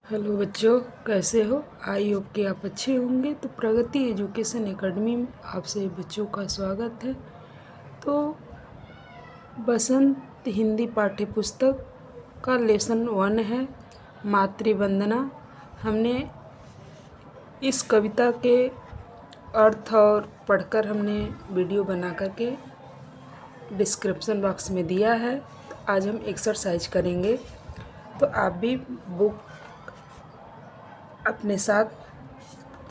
Hello बच्चों, कैसे हो? आई होप कि आप अच्छे होंगे। तो प्रगति एजुकेशन एकेडमी में आपसे बच्चों का स्वागत है। तो बसंत हिंदी पाठ्य पुस्तक का लेसन 1 है मातृवंदना। हमने इस कविता के अर्थ और पढ़कर हमने वीडियो बना करके डिस्क्रिप्शन बॉक्स में दिया है। तो आज हम एक्सरसाइज करेंगे, तो आप भी बुक अपने साथ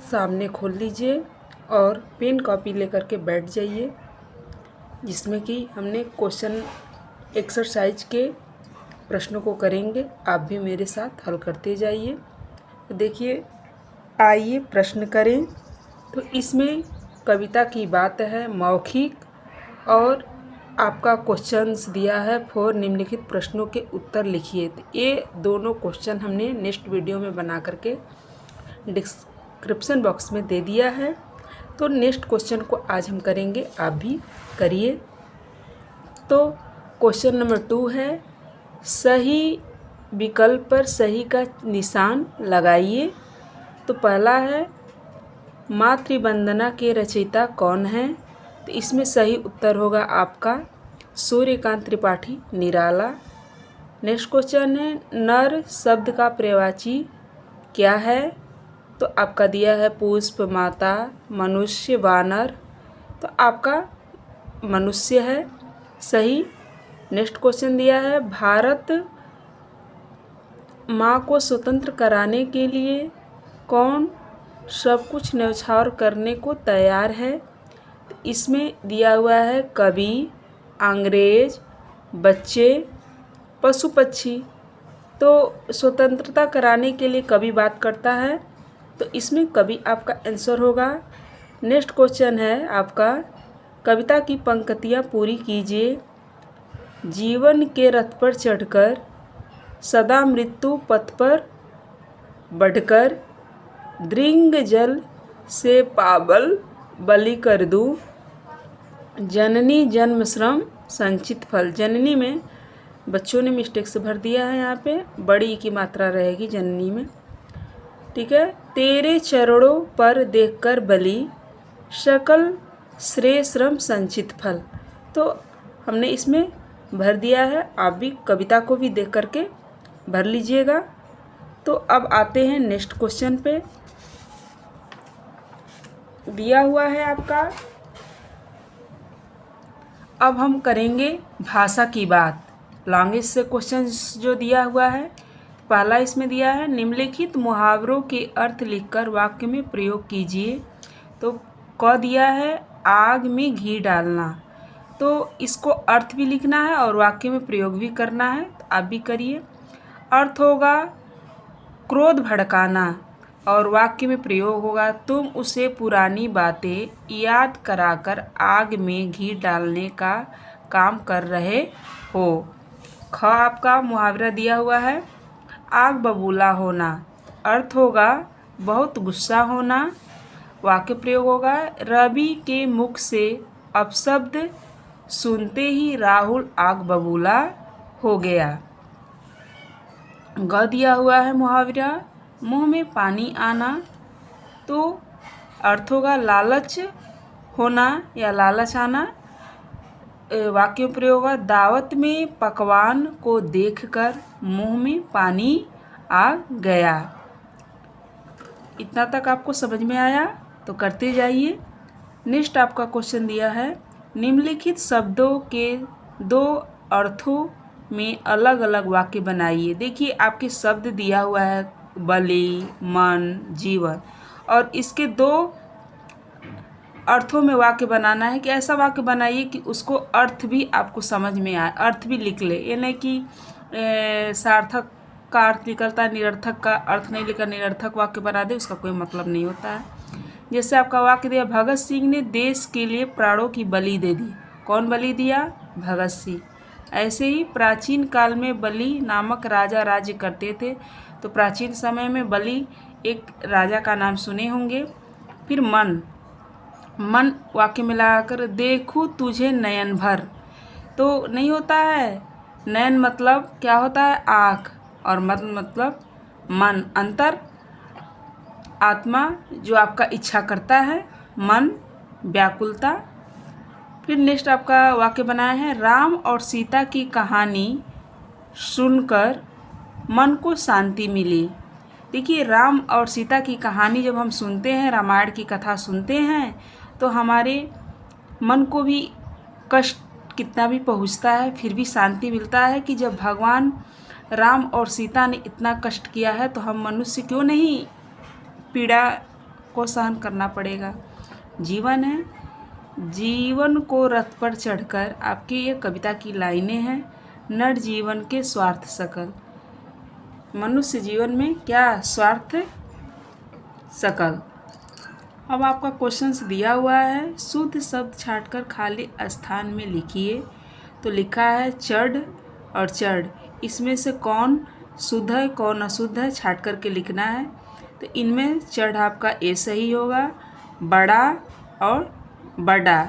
सामने खोल लीजिए और पेन कॉपी लेकर के बैठ जाइए, जिसमें कि हमने क्वेश्चन एक्सरसाइज के प्रश्नों को करेंगे। आप भी मेरे साथ हल करते जाइए। तो देखिए, आइए प्रश्न करें। तो इसमें कविता की बात है मौखिक, और आपका क्वेश्चंस दिया है 4 निम्नलिखित प्रश्नों के उत्तर लिखिए। तो ये दोनों क्वेश्चन हमने नेक्स्ट वीडियो में बना करके डिस्क्रिप्शन बॉक्स में दे दिया है। तो नेक्स्ट क्वेश्चन को आज हम करेंगे, आप भी करिए। तो क्वेश्चन नंबर 2 है, सही विकल्प पर सही का निशान लगाइए। तो पहला है, मातृवंदना के रचयिता कौन है? तो इसमें सही उत्तर होगा आपका सूर्यकांत त्रिपाठी निराला। नेक्स्ट क्वेश्चन है, नर शब्द का पर्यायवाची क्या है? तो आपका दिया है पुष्प, माता, मनुष्य, वानर। तो आपका मनुष्य है सही। नेक्स्ट क्वेश्चन दिया है, भारत माँ को स्वतंत्र कराने के लिए कौन सब कुछ न्यौछावर करने को तैयार है? तो इसमें दिया हुआ है कवि, अंग्रेज, बच्चे, पशु पक्षी। तो स्वतंत्रता कराने के लिए कवि बात करता है, तो इसमें कवि आपका आंसर होगा। नेक्स्ट क्वेश्चन है आपका, कविता की पंक्तियाँ पूरी कीजिए। जीवन के रथ पर चढ़कर सदा मृत्यु पथ पर बढ़कर दृंग जल से पावल बलि कर दूं, जननी जन्म श्रम संचित फल। जननी में बच्चों ने मिस्टेक से भर दिया है, यहाँ पे बड़ी की मात्रा रहेगी जननी में। ठीक है, तेरे चरणों पर देखकर बलि सकल श्रेय श्रम संचित फल। तो हमने इसमें भर दिया है, आप भी कविता को भी देख करके भर लीजिएगा। तो अब आते हैं नेक्स्ट क्वेश्चन पे। दिया हुआ है आपका, अब हम करेंगे भाषा की बात। लॉन्गेज से क्वेश्चन जो दिया हुआ है, पहला इसमें दिया है, निम्नलिखित मुहावरों के अर्थ लिखकर वाक्य में प्रयोग कीजिए। तो क दिया है, आग में घी डालना। तो इसको अर्थ भी लिखना है और वाक्य में प्रयोग भी करना है, तो आप भी करिए। अर्थ होगा क्रोध भड़काना, और वाक्य में प्रयोग होगा, तुम उसे पुरानी बातें याद कराकर आग में घी डालने का काम कर रहे हो। ख आपका मुहावरा दिया हुआ है, आग बबूला होना। अर्थ होगा बहुत गुस्सा होना। वाक्य प्रयोग होगा, रवि के मुख से अपशब्द सुनते ही राहुल आग बबूला हो गया। ग दिया हुआ है मुहावरा, मुंह में पानी आना। तो अर्थ होगा लालच होना या लालच आना। वाक्य प्रयोग होगा, दावत में पकवान को देखकर मुंह में पानी आ गया। इतना तक आपको समझ में आया? तो करते जाइए। नेक्स्ट आपका क्वेश्चन दिया है, निम्नलिखित शब्दों के 2 अर्थों में अलग अलग वाक्य बनाइए। देखिए, आपके शब्द दिया हुआ है बलि, मन, जीवन, और इसके 2 अर्थों में वाक्य बनाना है। कि ऐसा वाक्य बनाइए कि उसको अर्थ भी आपको समझ में आए, अर्थ भी लिख ले। ये नहीं कि सार्थक का अर्थ निकलता है, निरर्थक का अर्थ नहीं लिखा, निरर्थक वाक्य बना दे, उसका कोई मतलब नहीं होता है। जैसे आपका वाक्य दिया, भगत सिंह ने देश के लिए प्राणों की बलि दे दी। कौन बलि दिया? भगत सिंह। ऐसे ही प्राचीन काल में बलि नामक राजा राज्य करते थे। तो प्राचीन समय में बलि एक राजा का नाम सुने होंगे। फिर मन, मन वाक्य में लगाकर देखूं तुझे नयन भर। तो नहीं होता है, नयन मतलब क्या होता है? आँख, और मन मतलब मन अंतर, आत्मा जो आपका इच्छा करता है, मन व्याकुलता। फिर नेक्स्ट आपका वाक्य बनाया है, राम और सीता की कहानी सुनकर मन को शांति मिली। देखिए, राम और सीता की कहानी जब हम सुनते हैं, रामायण की कथा सुनते हैं, तो हमारे मन को भी कष्ट कितना भी पहुंचता है, फिर भी शांति मिलता है कि जब भगवान राम और सीता ने इतना कष्ट किया है तो हम मनुष्य क्यों नहीं पीड़ा को सहन करना पड़ेगा। जीवन है, जीवन को रथ पर चढ़कर, आपकी ये कविता की लाइनें हैं। नर जीवन के स्वार्थ सकल, मनुष्य जीवन में क्या स्वार्थ सकल। अब आपका क्वेश्चंस दिया हुआ है, शुद्ध शब्द छांटकर खाली स्थान में लिखिए। तो लिखा है चढ़ और चढ़, इसमें से कौन शुद्ध है कौन अशुद्ध है छांट करके लिखना है। तो इनमें चढ़ आपका ए सही होगा, बड़ा और बड़ा,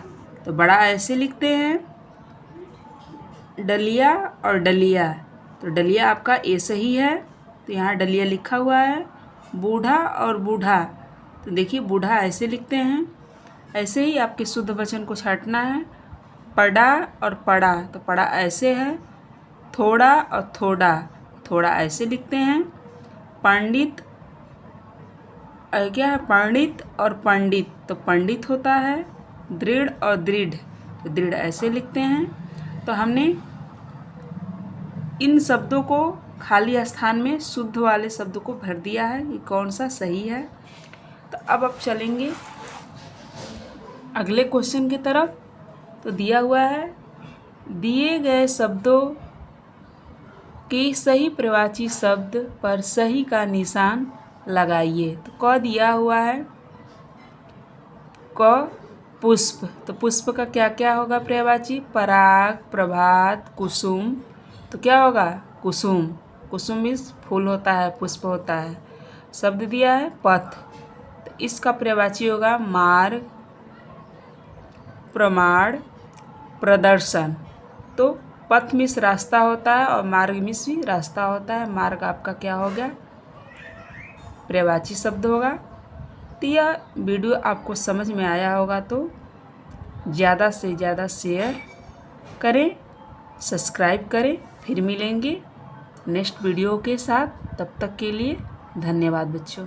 तो बड़ा ऐसे लिखते हैं। डलिया और डलिया, तो डलिया आपका ए सही है, तो यहाँ डलिया लिखा हुआ है। बूढ़ा और बूढ़ा, तो देखिए बूढ़ा ऐसे लिखते हैं। ऐसे ही आपके शुद्ध वचन को छांटना है। पड़ा और पड़ा, तो पड़ा ऐसे है। थोड़ा और थोड़ा, थोड़ा ऐसे लिखते हैं। पंडित क्या है, पंडित और पंडित, तो पंडित होता है। दृढ़ और दृढ़, तो दृढ़ ऐसे लिखते हैं। तो हमने इन शब्दों को खाली स्थान में शुद्ध वाले शब्दों को भर दिया है, ये कौन सा सही है। तो अब आप चलेंगे अगले क्वेश्चन की तरफ। तो दिया हुआ है, दिए गए शब्दों के सही प्रवाची शब्द पर सही का निशान लगाइए। तो क दिया हुआ है, क पुष्प, तो पुष्प का क्या क्या होगा प्रवाची, पराग, प्रभात, कुसुम, तो क्या होगा कुसुम। कुसुम मीन्स फूल होता है, पुष्प होता है। शब्द दिया है पथ, तो इसका प्रवाची होगा मार्ग, प्रमाण, प्रदर्शन। तो पथ मीन्स रास्ता होता है और मार्ग मीन्स भी रास्ता होता है। मार्ग आपका क्या हो गया, प्रवाची शब्द होगा। तो यह वीडियो आपको समझ में आया होगा तो ज़्यादा से ज़्यादा शेयर करें, सब्सक्राइब करें। फिर मिलेंगे नेक्स्ट वीडियो के साथ, तब तक के लिए धन्यवाद बच्चों।